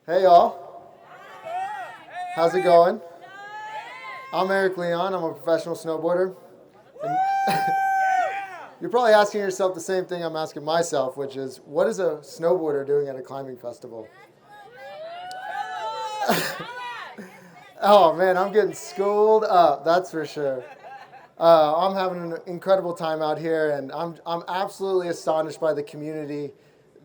Hey y'all, how's it going? I'm Erik I'm a professional snowboarder. And you're probably asking yourself the same thing I'm asking myself, which is, what is a snowboarder doing at a climbing festival? Oh man, I'm getting schooled up, that's for sure. I'm having an incredible time out here, and I'm absolutely astonished by the community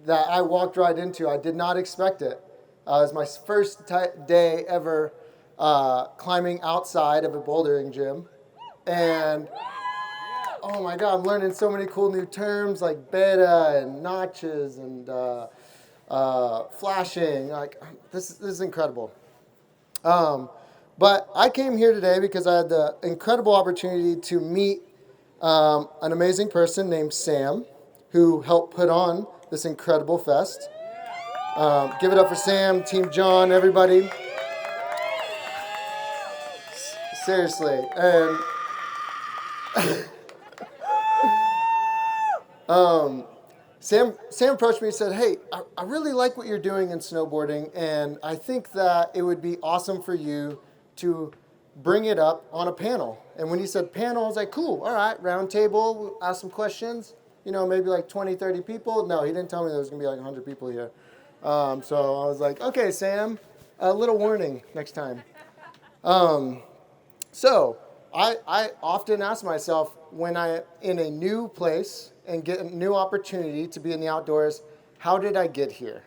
that I walked right into. I did not expect it. It was my first day ever climbing outside of a bouldering gym, and oh my God, I'm learning so many cool new terms like beta and notches and flashing. Like this is incredible. Um, but I came here today because I had the incredible opportunity to meet an amazing person named Sam, who helped put on this incredible fest. Give it up for Sam, Team John, everybody. Seriously. And Sam approached me and said, hey, I really like what you're doing in snowboarding, and I think that it would be awesome for you to bring it up on a panel. And when he said panel, I was like, cool, all right, round table, we'll ask some questions, maybe like 20, 30 people. No, he didn't tell me there was going to be like 100 people here. So I was like, okay, Sam, a little warning next time. So I often ask myself when I'm in a new place and get a new opportunity to be in the outdoors, how did I get here?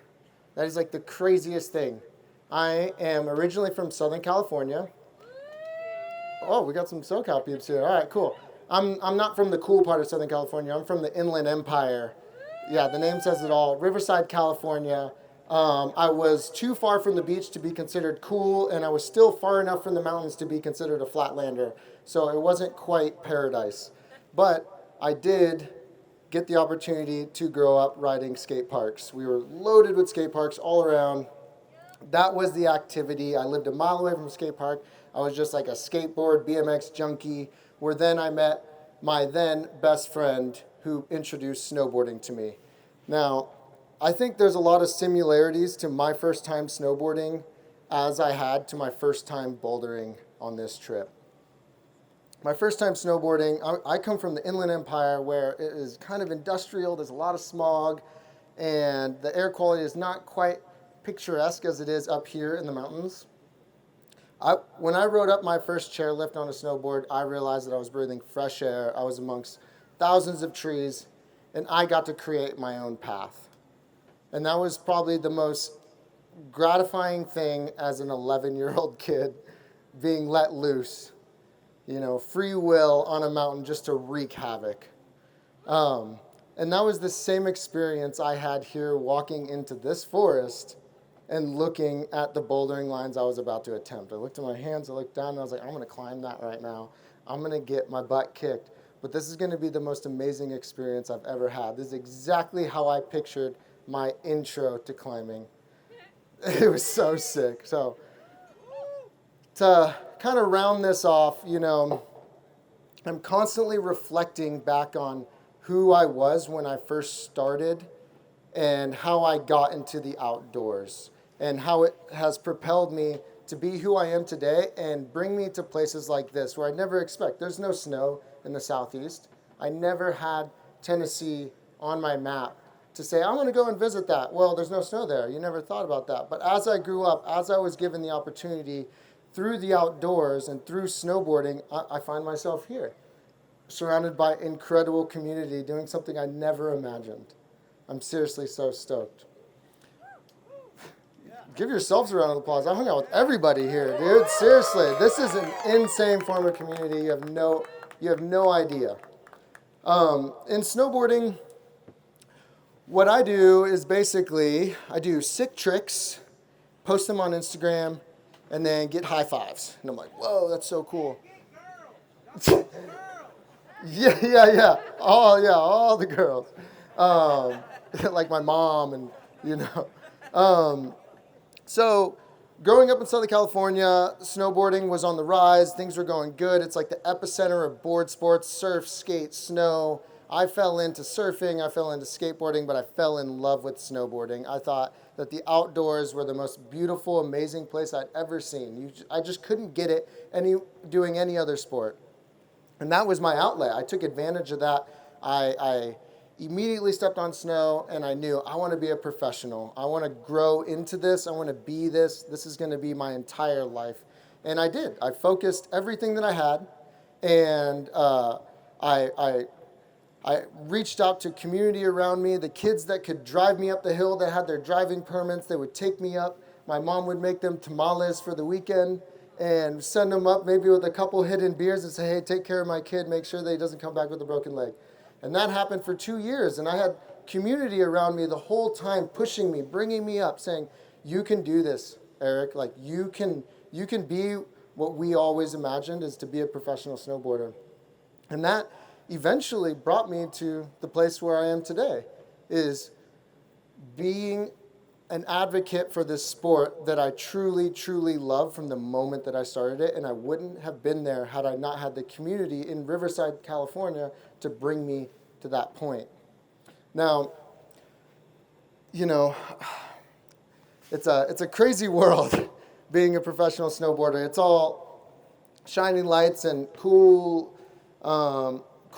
That is like the craziest thing. I am originally from Southern California. Oh, we got some SoCal peeps here. All right, cool. I'm not from the cool part of Southern California. I'm from the Inland Empire. Yeah, the name says it all. Riverside, California. I was too far from the beach to be considered cool, and I was still far enough from the mountains to be considered a flatlander. So it wasn't quite paradise. But I did get the opportunity to grow up riding skate parks. We were loaded with skate parks all around. That was the activity. I lived a mile away from a skate park. I was just like a skateboard, BMX junkie, where then I met my then best friend who introduced snowboarding to me. Now, I think there's a lot of similarities to my first time snowboarding as I had to my first time bouldering on this trip. My first time snowboarding, I come from the Inland Empire where it is kind of industrial, there's a lot of smog, and the air quality is not quite picturesque as it is up here in the mountains. When I rode up my first chairlift on a snowboard, I realized that I was breathing fresh air. I was amongst thousands of trees, and I got to create my own path. And that was probably the most gratifying thing as an 11-year-old kid, being let loose, free will on a mountain just to wreak havoc. And that was the same experience I had here walking into this forest and looking at the bouldering lines I was about to attempt. I looked at my hands, I looked down, and I was like, I'm going to climb that right now. I'm going to get my butt kicked. But this is going to be the most amazing experience I've ever had. This is exactly how I pictured my intro to climbing. It was so sick. So to kind of round this off, I'm constantly reflecting back on who I was when I first started and how I got into the outdoors and how it has propelled me to be who I am today and bring me to places like this where I never expect. There's no snow in the southeast. I never had Tennessee on my map to say, I'm going to go and visit that. Well, there's no snow there. You never thought about that. But as I grew up, as I was given the opportunity through the outdoors and through snowboarding, I find myself here, surrounded by incredible community, doing something I never imagined. I'm seriously so stoked. Give yourselves a round of applause. I hung out with everybody here, dude. Seriously, this is an insane form of community. You have no idea. In snowboarding, what I do is basically I do sick tricks, post them on Instagram, and then get high fives. And I'm like, whoa, that's so cool. Yeah. All the girls. Like my mom and. So growing up in Southern California, snowboarding was on the rise. Things were going good. It's like the epicenter of board sports, surf, skate, snow. I fell into surfing, I fell into skateboarding, but I fell in love with snowboarding. I thought that the outdoors were the most beautiful, amazing place I'd ever seen. I just couldn't get it doing any other sport. And that was my outlet. I took advantage of that. I immediately stepped on snow, and I knew I want to be a professional. I want to grow into this. I want to be this. This is going to be my entire life. And I did. I focused everything that I had, and I reached out to community around me, the kids that could drive me up the hill that had their driving permits. They would take me up. My mom would make them tamales for the weekend and send them up maybe with a couple hidden beers and say, hey, take care of my kid. Make sure that he doesn't come back with a broken leg. And that happened for 2 years. And I had community around me the whole time pushing me, bringing me up, saying, you can do this, Erik. Like, you can be what we always imagined is to be a professional snowboarder. And that eventually brought me to the place where I am today, is being an advocate for this sport that I truly, truly love from the moment that I started it. And I wouldn't have been there had I not had the community in Riverside, California to bring me to that point. Now, you know, it's a crazy world being a professional snowboarder. It's all shining lights and cool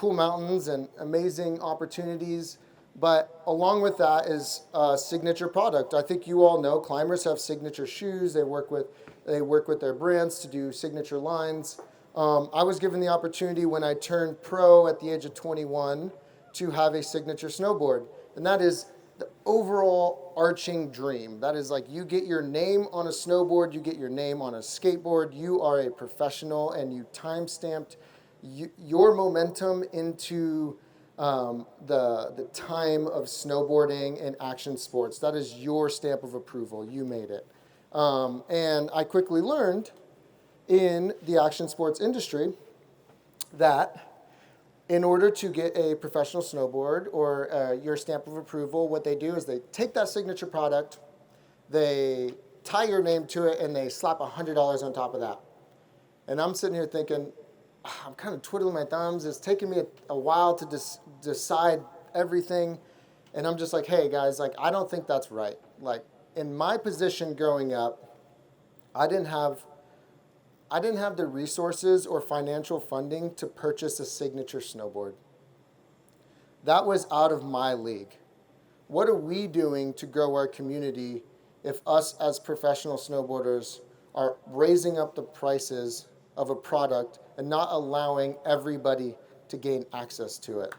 mountains and amazing opportunities. But along with that is a signature product. I think you all know climbers have signature shoes. They work with their brands to do signature lines. I was given the opportunity when I turned pro at the age of 21 to have a signature snowboard. And that is the overall arching dream. That is like, you get your name on a snowboard, you get your name on a skateboard, you are a professional, and you time-stamped your momentum into the time of snowboarding and action sports. That is your stamp of approval. You made it. And I quickly learned in the action sports industry that in order to get a professional snowboard or your stamp of approval, what they do is they take that signature product, they tie your name to it, and they slap $100 on top of that. And I'm sitting here thinking, I'm kind of twiddling my thumbs. It's taking me a while to decide everything. And I'm just like, hey, guys, like, I don't think that's right. Like, in my position growing up, I didn't have the resources or financial funding to purchase a signature snowboard. That was out of my league. What are we doing to grow our community if us as professional snowboarders are raising up the prices of a product and not allowing everybody to gain access to it?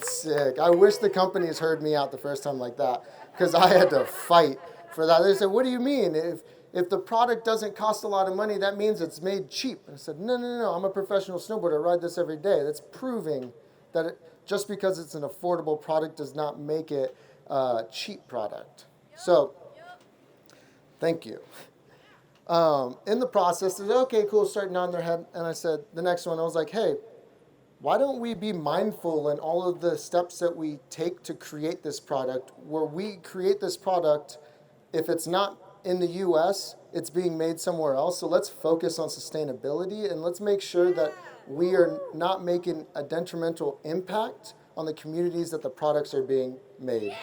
Sick. I wish the companies heard me out the first time like that, because I had to fight for that. They said, what do you mean? If the product doesn't cost a lot of money, that means it's made cheap. And I said, no, I'm a professional snowboarder. I ride this every day. That's proving that just because it's an affordable product does not make it a cheap product. So, thank you. In the process, they said, okay, cool, start nodding their head. And I said, the next one, I was like, hey, why don't we be mindful in all of the steps that we take to create this product, where we create this product, if it's not in the U.S., it's being made somewhere else. So let's focus on sustainability, and let's make sure that we are not making a detrimental impact on the communities that the products are being made.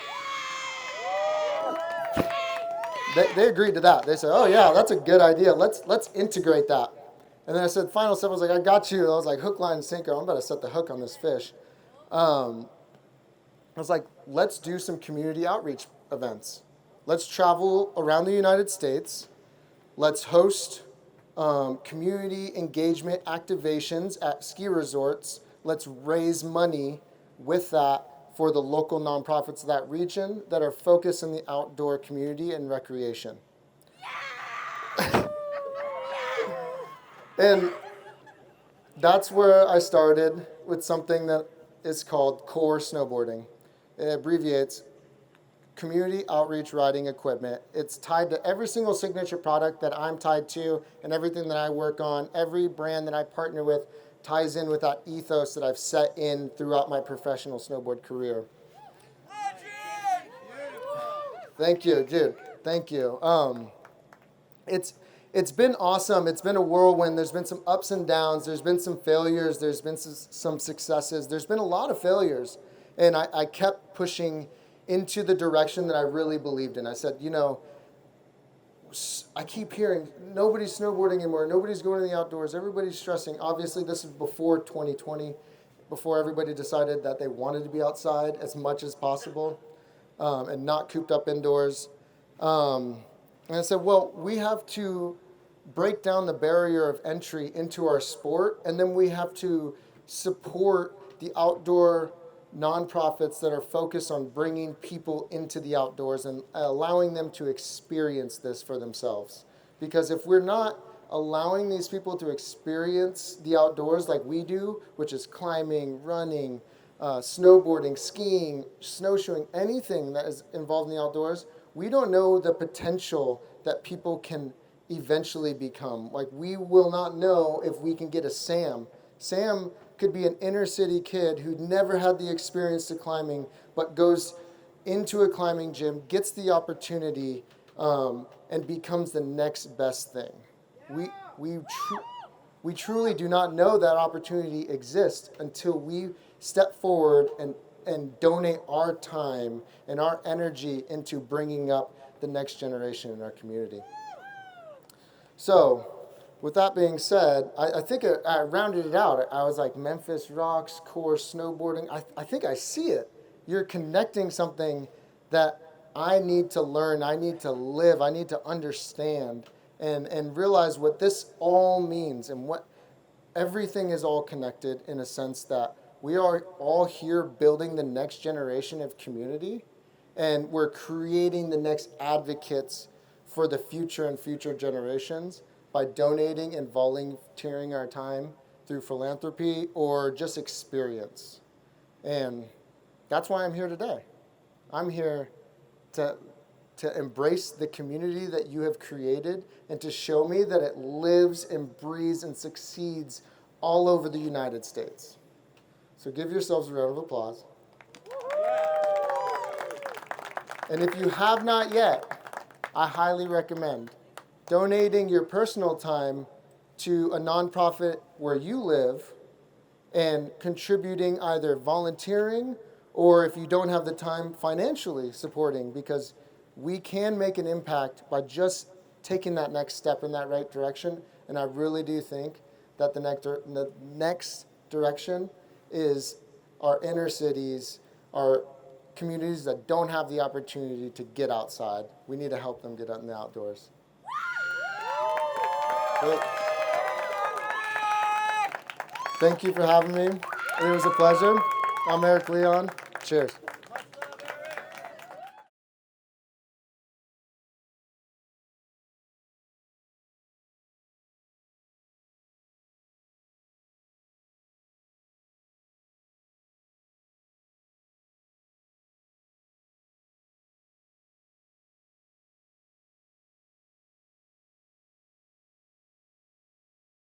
They agreed to that. They said, oh yeah, that's a good idea. Let's integrate that. And then I said, final step, I was like, I got you. I was like, hook, line, and sinker. I'm about to set the hook on this fish. I was like, let's do some community outreach events. Let's travel around the United States. Let's host community engagement activations at ski resorts. Let's raise money with that for the local nonprofits of that region that are focused in the outdoor community and recreation. And that's where I started with something that is called Core Snowboarding. It abbreviates Community Outreach Riding Equipment. It's tied to every single signature product that I'm tied to, and everything that I work on. Every brand that I partner with ties in with that ethos that I've set in throughout my professional snowboard career. Thank you, dude. Thank you. it's been awesome. It's been a whirlwind. There's been some ups and downs. There's been some failures. There's been some successes. There's been a lot of failures. And I kept pushing into the direction that I really believed in. I said, I keep hearing nobody's snowboarding anymore. Nobody's going to the outdoors. Everybody's stressing. Obviously, this is before 2020, before everybody decided that they wanted to be outside as much as possible and not cooped up indoors. And I said, well, we have to break down the barrier of entry into our sport, and then we have to support the outdoor nonprofits that are focused on bringing people into the outdoors and allowing them to experience this for themselves. Because if we're not allowing these people to experience the outdoors like we do, which is climbing, running, snowboarding, skiing, snowshoeing, anything that is involved in the outdoors, we don't know the potential that people can eventually become. Like, we will not know if we can get a Sam. Sam could be an inner city kid who never had the experience to climbing, but goes into a climbing gym, gets the opportunity, and becomes the next best thing. We truly do not know that opportunity exists until we step forward and donate our time and our energy into bringing up the next generation in our community. So, with that being said, I think I rounded it out. I was like, Memphis rocks, core snowboarding. I think I see it. You're connecting something that I need to learn, I need to live, I need to understand, and realize what this all means, and what everything is all connected in a sense that we are all here building the next generation of community, and we're creating the next advocates for the future and future generations by donating and volunteering our time through philanthropy or just experience. And that's why I'm here today. I'm here to embrace the community that you have created and to show me that it lives and breathes and succeeds all over the United States. So give yourselves a round of applause. And if you have not yet, I highly recommend donating your personal time to a nonprofit where you live and contributing, either volunteering or, if you don't have the time, financially supporting, because we can make an impact by just taking that next step in that right direction. And I really do think that the next direction is our inner cities, our communities that don't have the opportunity to get outside. We need to help them get out in the outdoors. Great. Thank you for having me. It was a pleasure. I'm Erik Leon. Cheers.